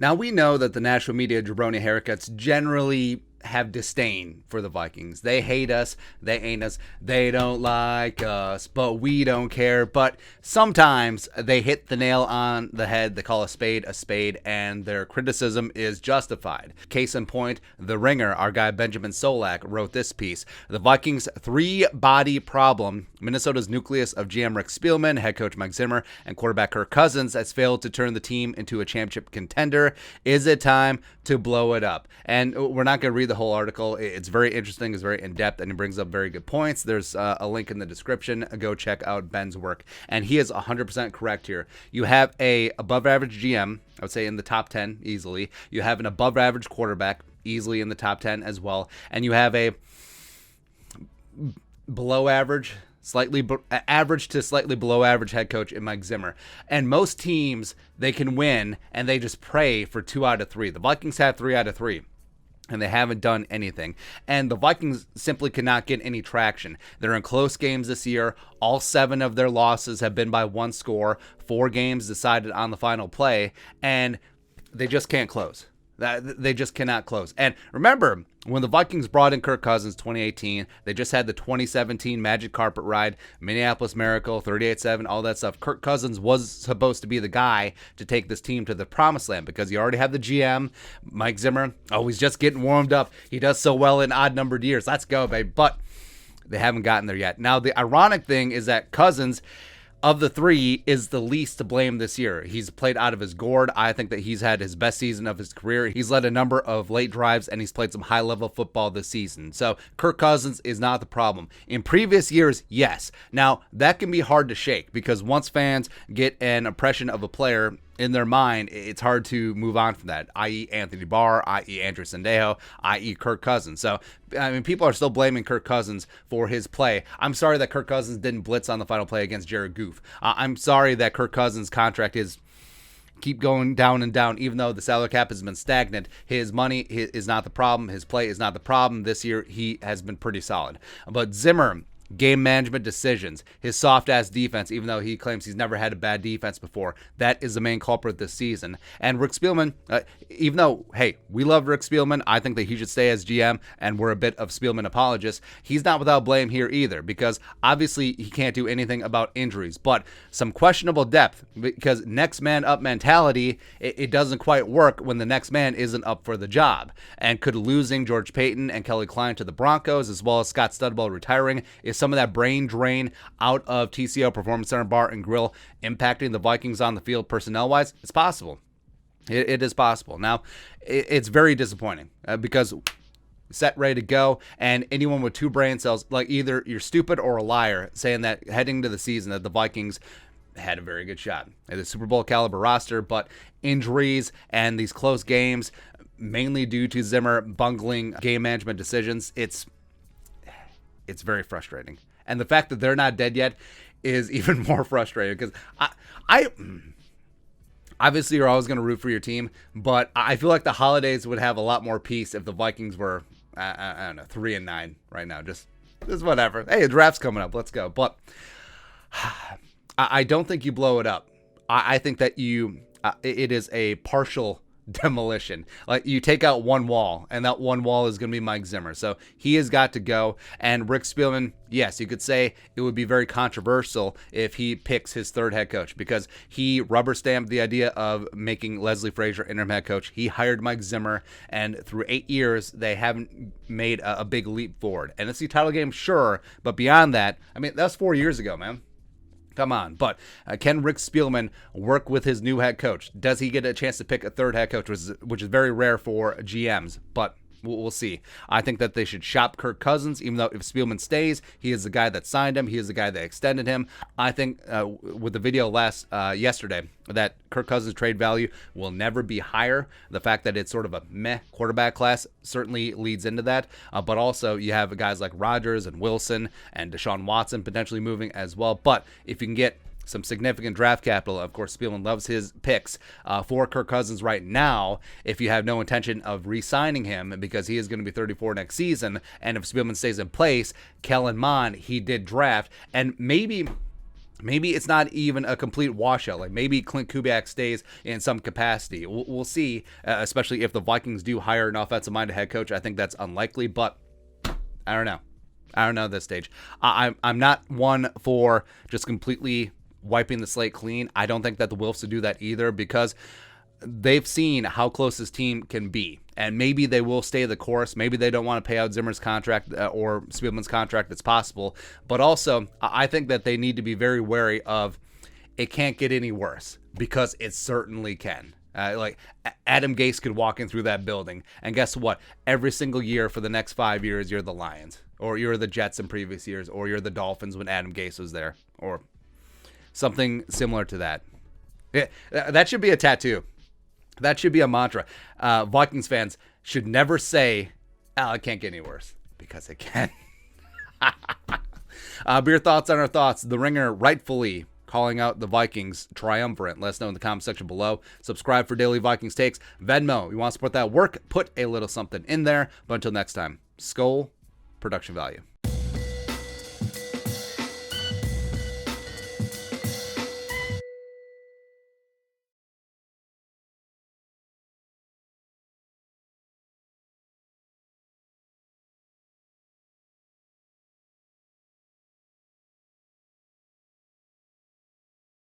Now, we know that the national media jabroni haircuts generally have disdain for the Vikings. They hate us. They ain't us. They don't like us, but we don't care. But sometimes they hit the nail on the head. They call a spade, and their criticism is justified. Case in point, The Ringer, our guy Benjamin Solak, wrote this piece. The Vikings' three-body problem, Minnesota's nucleus of GM Rick Spielman, head coach Mike Zimmer, and quarterback Kirk Cousins, has failed to turn the team into a championship contender. Is it time to blow it up? And we're not going to read the whole article. It's very interesting. It's very in-depth, and it brings up very good points. There's a link in the description. Go check out Ben's work. And he is 100% correct here. You have a above-average GM, I would say in the top 10 easily. You have an above-average quarterback, easily in the top 10 as well. And you have a below-average, average to slightly below average head coach in Mike Zimmer. And most teams, they can win, and they just pray for 2 out of 3. The Vikings have 3 out of 3. And they haven't done anything. And the Vikings simply cannot get any traction. They're in close games this year. All 7 of their losses have been by 1 score. 4 games decided on the final play. And they just can't close. They just cannot close. And remember, when the Vikings brought in Kirk Cousins 2018, they just had the 2017 Magic Carpet Ride, Minneapolis Miracle, 38-7, all that stuff. Kirk Cousins was supposed to be the guy to take this team to the promised land because you already have the GM, Mike Zimmer. Oh, he's just getting warmed up. He does so well in odd-numbered years. Let's go, babe. But they haven't gotten there yet. Now, the ironic thing is that Cousins, of the 3, is the least to blame this year. He's played out of his gourd. I think that he's had his best season of his career. He's led a number of late drives, and he's played some high-level football this season. So Kirk Cousins is not the problem. In previous years, yes. Now, that can be hard to shake because once fans get an impression of a player in their mind, it's hard to move on from that, i.e. Anthony Barr, i.e. Andrew Sendejo, i.e. Kirk Cousins. So, I mean, people are still blaming Kirk Cousins for his play. I'm sorry that Kirk Cousins didn't blitz on the final play against Jared Goff. I'm sorry that Kirk Cousins' contract is keep going down and down, even though the salary cap has been stagnant. His money is not the problem. His play is not the problem. This year, he has been pretty solid. But Zimmer, game management decisions, his soft-ass defense, even though he claims he's never had a bad defense before, that is the main culprit this season. And Rick Spielman, even though, hey, we love Rick Spielman, I think that he should stay as GM, and we're a bit of Spielman apologists, he's not without blame here either, because obviously he can't do anything about injuries, but some questionable depth, because next man up mentality, it doesn't quite work when the next man isn't up for the job. And could losing George Payton and Kelly Klein to the Broncos, as well as Scott Studwell retiring, is some of that brain drain out of TCO Performance Center Bar and Grill impacting the Vikings on the field personnel-wise? It's possible. It is possible. Now, it's very disappointing because set, ready to go, and anyone with 2 brain cells, like either you're stupid or a liar, saying that heading to the season that the Vikings had a very good shot at the Super Bowl caliber roster, but injuries and these close games, mainly due to Zimmer bungling game management decisions, it's very frustrating. And the fact that they're not dead yet is even more frustrating because I obviously you're always going to root for your team, but I feel like the holidays would have a lot more peace if the Vikings were, I don't know, 3-9 right now. Just whatever. Hey, the draft's coming up. Let's go. But I don't think you blow it up. I think that it is a partial demolition. Like, you take out one wall, and that one wall is going to be Mike Zimmer. So he has got to go. And Rick Spielman, yes, you could say it would be very controversial if he picks his 3rd head coach, because he rubber stamped the idea of making Leslie Frazier interim head coach. He hired Mike Zimmer, and through 8 years, they haven't made a big leap forward. And it's the title game, sure, but beyond that, I mean, that's 4 years ago, man. Come on. But can Rick Spielman work with his new head coach? Does he get a chance to pick a 3rd head coach, which is very rare for GMs? But we'll see. I think that they should shop Kirk Cousins, even though if Spielman stays, he is the guy that signed him. He is the guy that extended him. I think with the video yesterday that Kirk Cousins' trade value will never be higher. The fact that it's sort of a meh quarterback class certainly leads into that. But also you have guys like Rodgers and Wilson and Deshaun Watson potentially moving as well. But if you can get some significant draft capital, of course, Spielman loves his picks for Kirk Cousins right now, if you have no intention of re-signing him because he is going to be 34 next season, and if Spielman stays in place, Kellen Mond, he did draft, and maybe Maybe it's not even a complete washout. Like maybe Clint Kubiak stays in some capacity. We'll see, especially if the Vikings do hire an offensive-minded head coach. I think that's unlikely, but I don't know. I don't know at this stage. I'm not one for just completely wiping the slate clean. I don't think that the Wilfs would do that either because they've seen how close this team can be. And maybe they will stay the course. Maybe they don't want to pay out Zimmer's contract or Spielman's contract. It's possible. But also, I think that they need to be very wary of it can't get any worse because it certainly can. Like Adam Gase could walk in through that building. And guess what? Every single year for the next 5 years, you're the Lions. Or you're the Jets in previous years. Or you're the Dolphins when Adam Gase was there. Or something similar to that. Yeah, that should be a tattoo. That should be a mantra. Vikings fans should never say, it can't get any worse, because it can. But your thoughts on our thoughts. The Ringer rightfully calling out the Vikings triumvirate. Let us know in the comment section below. Subscribe for daily Vikings takes. Venmo, you want to support that work, put a little something in there. But until next time, Skol, production value.